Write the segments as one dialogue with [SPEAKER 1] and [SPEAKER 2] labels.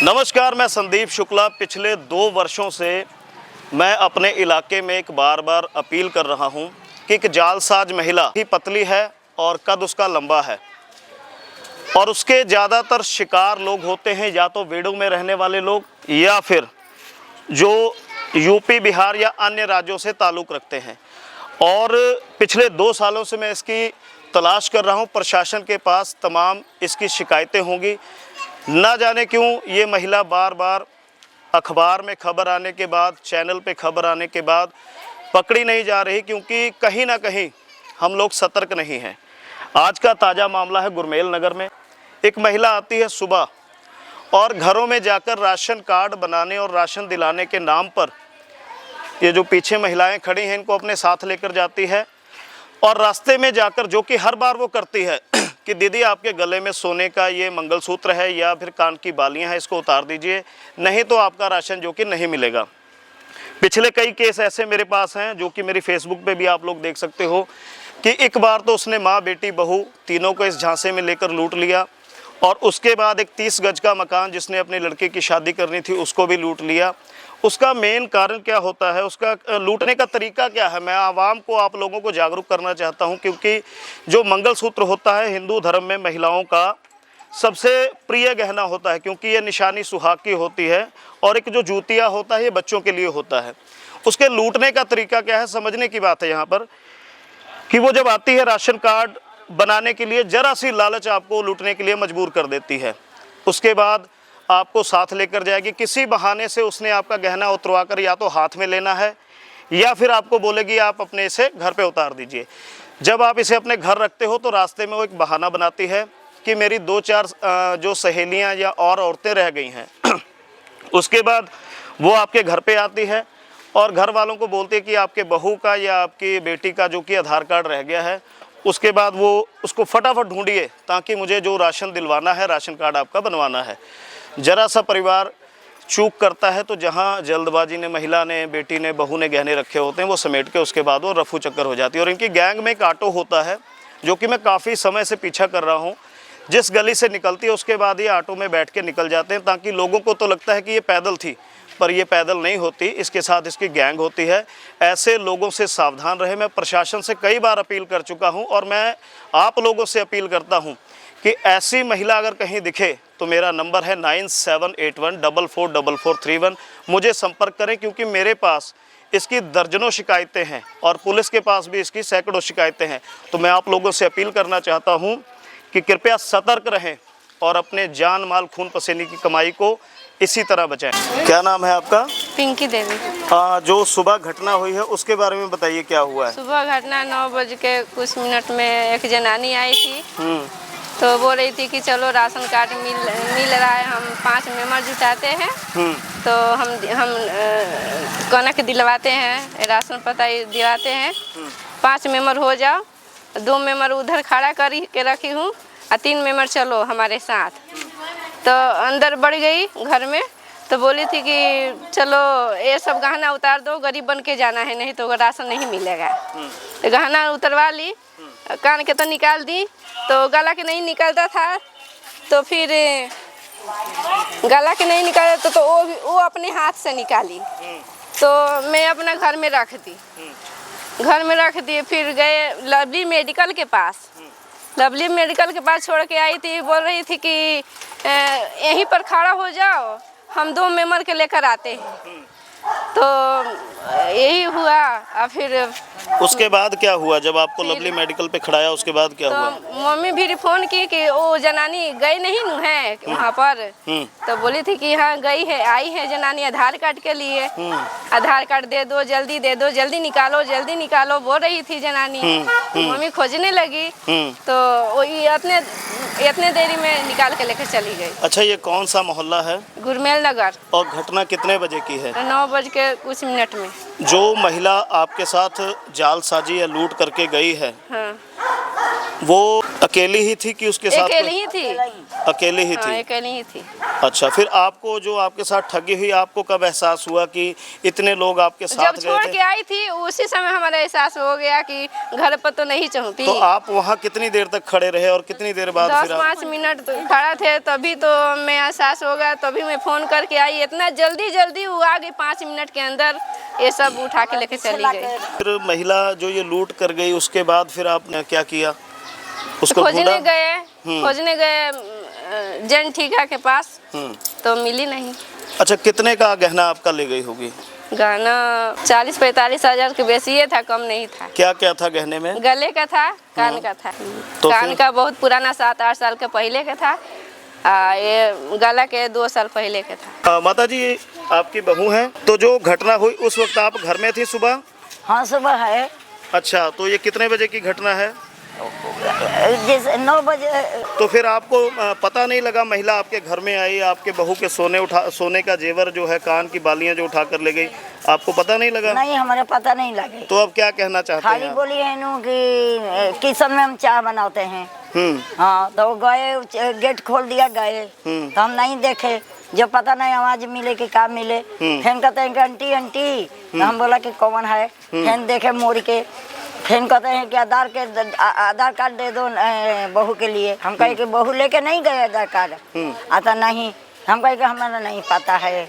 [SPEAKER 1] नमस्कार, मैं संदीप शुक्ला। पिछले 2 वर्षों से मैं अपने इलाके में एक बार अपील कर रहा हूं कि एक जालसाज महिला ही पतली है और कद उसका लंबा है और उसके ज़्यादातर शिकार लोग होते हैं या तो बेड़ों में रहने वाले लोग या फिर जो यूपी, बिहार या अन्य राज्यों से ताल्लुक़ रखते हैं। और पिछले 2 सालों से मैं इसकी तलाश कर रहा हूं। प्रशासन के पास तमाम इसकी शिकायतें होंगी। ना जाने क्यों ये महिला बार बार अखबार में खबर आने के बाद, चैनल पे खबर आने के बाद पकड़ी नहीं जा रही, क्योंकि कहीं ना कहीं हम लोग सतर्क नहीं हैं। आज का ताज़ा मामला है गुरमेल नगर में। एक महिला आती है सुबह और घरों में जाकर राशन कार्ड बनाने और राशन दिलाने के नाम पर ये जो पीछे महिलाएं खड़ी हैं इनको अपने साथ लेकर जाती है और रास्ते में जाकर, जो कि हर बार वो करती है कि दीदी आपके गले में सोने का ये मंगलसूत्र है या फिर कान की बालियां हैं, इसको उतार दीजिए, नहीं तो आपका राशन जो कि नहीं मिलेगा। पिछले कई केस ऐसे मेरे पास हैं जो कि मेरी फेसबुक पे भी आप लोग देख सकते हो कि एक बार तो उसने माँ, बेटी, बहू तीनों को इस झांसे में लेकर लूट लिया और उसके बाद एक 30 गज का मकान जिसने अपने लड़के की शादी करनी थी उसको भी लूट लिया। उसका मेन कारण क्या होता है, उसका लूटने का तरीका क्या है, मैं आवाम को, आप लोगों को जागरूक करना चाहता हूं। क्योंकि जो मंगलसूत्र होता है हिंदू धर्म में महिलाओं का सबसे प्रिय गहना होता है, क्योंकि ये निशानी सुहाग की होती है। और एक जो जूतिया होता है ये बच्चों के लिए होता है। उसके लूटने का तरीका क्या है, समझने की बात है यहाँ पर कि वो जब आती है राशन कार्ड बनाने के लिए, जरा सी लालच आपको लूटने के लिए मजबूर कर देती है। उसके बाद आपको साथ लेकर जाएगी, किसी बहाने से उसने आपका गहना उतरवा कर या तो हाथ में लेना है या फिर आपको बोलेगी आप अपने इसे घर पे उतार दीजिए। जब आप इसे अपने घर रखते हो तो रास्ते में वो एक बहाना बनाती है कि मेरी 2-4 जो सहेलियां या और औरतें रह गई हैं उसके बाद वो आपके घर पे आती है और घर वालों को बोलती है कि आपके बहू का या आपकी बेटी का जो कि आधार कार्ड रह गया है, उसके बाद वो उसको फटाफट ढूंढिए ताकि मुझे जो राशन दिलवाना है, राशन कार्ड आपका बनवाना है। जरा सा परिवार चूक करता है तो जहां जल्दबाजी ने महिला ने, बेटी ने, बहू ने गहने रखे होते हैं वो समेट के उसके बाद वो रफू चक्कर हो जाती है। और इनकी गैंग में एक ऑटो होता है जो कि मैं काफ़ी समय से पीछा कर रहा हूं। जिस गली से निकलती है उसके बाद ये ऑटो में बैठ के निकल जाते हैं, ताकि लोगों को तो लगता है कि ये पैदल थी, पर ये पैदल नहीं होती, इसके साथ इसकी गैंग होती है। ऐसे लोगों से सावधान रहे। मैं प्रशासन से कई बार अपील कर चुका हूं और मैं आप लोगों से अपील करता हूं कि ऐसी महिला अगर कहीं दिखे तो मेरा नंबर है 9781444431। मुझे संपर्क करें, क्योंकि मेरे पास इसकी दर्जनों शिकायतें हैं और पुलिस के पास भी इसकी सैकड़ों शिकायतें हैं। तो मैं आप लोगों से अपील करना चाहता हूं कि कृपया सतर्क रहें और अपने जान, माल, खून पसीने की कमाई को इसी तरह बचाएं। क्या नाम है आपका?
[SPEAKER 2] पिंकी देवी।
[SPEAKER 1] जो सुबह घटना हुई है उसके बारे में बताइए, क्या हुआ है?
[SPEAKER 2] सुबह घटना 9 बज के कुछ मिनट में एक जनानी आई थी तो बोल रही थी कि चलो राशन कार्ड मिल रहा है, हम 5 मेंबर जुटाते हैं तो हम कनक दिलवाते हैं, राशन पता दिलाते हैं, 5 मेंबर हो जाओ। 2 मेंबर उधर खड़ा कर के रखी हूँ और 3 मेंबर चलो हमारे साथ। तो अंदर बढ़ गई घर में तो बोली थी कि चलो ये सब गहना उतार दो, गरीब बन के जाना है, नहीं तो राशन नहीं मिलेगा। तो गहना उतरवा ली, कान के तो निकाल दी, तो गला के नहीं निकलता था, तो फिर गला के नहीं निकालता तो वो अपने हाथ से निकाली, तो मैं अपना घर में रख दी। घर में रख दिए, फिर गए लवली मेडिकल के पास। लवली मेडिकल के पास छोड़ के आई थी, बोल रही थी कि यहीं पर खड़ा हो जाओ, हम 2 मेंबर के लेकर आते हैं। तो यही हुआ। और फिर
[SPEAKER 1] उसके बाद क्या हुआ जब आपको लवली मेडिकल पे खड़ाया? उसके बाद क्या हुआ?
[SPEAKER 2] मम्मी भी फोन की कि वो जनानी गई नहीं है वहाँ पर, तो बोली थी कि हाँ गई है, आई है जनानी आधार कार्ड के लिए। आधार कार्ड दे दो, जल्दी दे दो, जल्दी निकालो, जल्दी निकालो बोल रही थी जनानी। मम्मी खोजने लगी तो वो इतने देरी में निकाल के लेकर चली गई।
[SPEAKER 1] अच्छा, ये कौन सा मोहल्ला है?
[SPEAKER 2] गुरमेल नगर।
[SPEAKER 1] और घटना कितने बजे की है?
[SPEAKER 2] 9 बज के कुछ मिनट में।
[SPEAKER 1] जो महिला आपके साथ जालसाजी या लूट करके गई है,
[SPEAKER 2] हाँ।
[SPEAKER 1] वो अकेली ही थी कि उसके साथ?
[SPEAKER 2] अकेली ही थी।
[SPEAKER 1] अकेले ही
[SPEAKER 2] हाँ,
[SPEAKER 1] थी?
[SPEAKER 2] अकेली ही थी।
[SPEAKER 1] अच्छा, फिर आपको जो आपके साथ ठगी हुई, आपको कब एहसास हुआ कि इतने लोग आपके साथ
[SPEAKER 2] जब
[SPEAKER 1] गए
[SPEAKER 2] छोड़
[SPEAKER 1] थे?
[SPEAKER 2] के आई थी उसी समय हमारा एहसास हो गया कि घर पर तो नहीं चाहती।
[SPEAKER 1] तो आप वहाँ कितनी देर तक खड़े रहे और कितनी देर बाद फिर आप?
[SPEAKER 2] 10-5 मिनट तो खड़ा थे, तभी तो मैं एहसास हो गया, तभी मैं फ़ोन करके आई। इतना जल्दी वो आ गई, 5 मिनट के अंदर ये सब उठा के लेके चली गई।
[SPEAKER 1] फिर महिला जो ये लूट कर गई, उसके बाद फिर आपने क्या किया? उसको ढूंढा?
[SPEAKER 2] खोजने गए जन ठीका के पास, तो मिली नहीं।
[SPEAKER 1] अच्छा, कितने का गहना आपका ले गई होगी?
[SPEAKER 2] गहना 40-45 हज़ार के बेसी था, कम नहीं था।
[SPEAKER 1] क्या क्या था गहने में?
[SPEAKER 2] गले का था, कान का था।
[SPEAKER 1] तो
[SPEAKER 2] कान
[SPEAKER 1] फिर?
[SPEAKER 2] का बहुत पुराना 7-8 साल के पहले का था, ये गला के 2 साल पहले का था।
[SPEAKER 1] माता जी, आपकी बहू हैं, तो जो घटना हुई उस वक्त आप घर में थी सुबह?
[SPEAKER 3] हाँ, सुबह है।
[SPEAKER 1] अच्छा, तो ये कितने बजे की घटना है?
[SPEAKER 3] जैसे 9 बजे।
[SPEAKER 1] तो फिर आपको पता नहीं लगा, महिला आपके घर में आई, आपके बहू के सोने का जेवर जो है, कान की बालियां जो उठा कर ले गई, आपको पता नहीं लगा?
[SPEAKER 3] नहीं, हमारे पता नहीं लगे।
[SPEAKER 1] तो अब क्या कहना चाहते
[SPEAKER 3] खाली
[SPEAKER 1] हैं?
[SPEAKER 3] बोली है नु कि किचन में हम चाय बनाते हैं। हाँ, तो गए, गेट खोल दिया, गए तो हम नहीं देखे, जो पता नहीं आवाज मिले कि का मिले। फिर कहते हैं कि आंटी आंटी, तो हम बोला कि कौन है। फिर देखे मोड़ के, फिर कहते हैं कि आधार कार्ड दे दो बहू के लिए। हम कहे कि बहू लेके नहीं गए आधार कार्ड। आता नहीं, हम कहे कि हमारा नहीं पता है,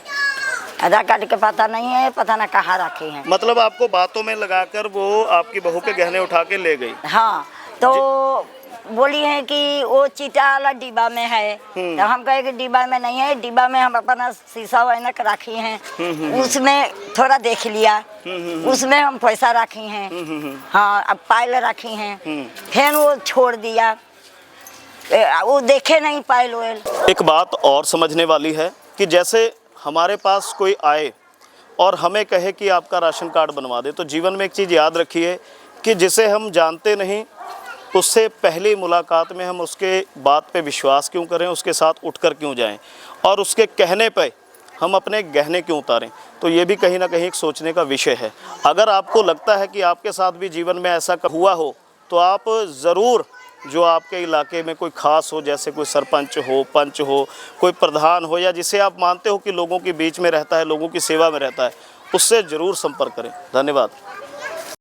[SPEAKER 3] आधार कार्ड के पता नहीं है, पता ना कहाँ रखे हैं।
[SPEAKER 1] मतलब आपको बातों में लगाकर वो आपकी बहू के गहने उठा के ले गई?
[SPEAKER 3] हाँ, तो बोली है कि वो चीटा वाला डिब्बा में है। तो हम कहे कि डिब्बा में नहीं है, डिब्बा में हम अपना शीशा वैनक रखी हैं, उसमें थोड़ा देख लिया, उसमें हम पैसा रखी हैं। हाँ, अब पायल रखी हैं। फिर वो छोड़ दिया, वो देखे नहीं पायल वायल।
[SPEAKER 1] एक बात और समझने वाली है कि जैसे हमारे पास कोई आए और हमें कहे कि आपका राशन कार्ड बनवा दे, तो जीवन में एक चीज़ याद रखिए कि जिसे हम जानते नहीं, उससे पहली मुलाकात में हम उसके बात पे विश्वास क्यों करें, उसके साथ उठकर क्यों जाएं और उसके कहने पे हम अपने गहने क्यों उतारें। तो ये भी कहीं ना कहीं एक सोचने का विषय है। अगर आपको लगता है कि आपके साथ भी जीवन में ऐसा हुआ हो, तो आप ज़रूर, जो आपके इलाके में कोई ख़ास हो, जैसे कोई सरपंच हो, पंच हो, कोई प्रधान हो, या जिसे आप मानते हो कि लोगों के बीच में रहता है, लोगों की सेवा में रहता है, उससे ज़रूर संपर्क करें। धन्यवाद।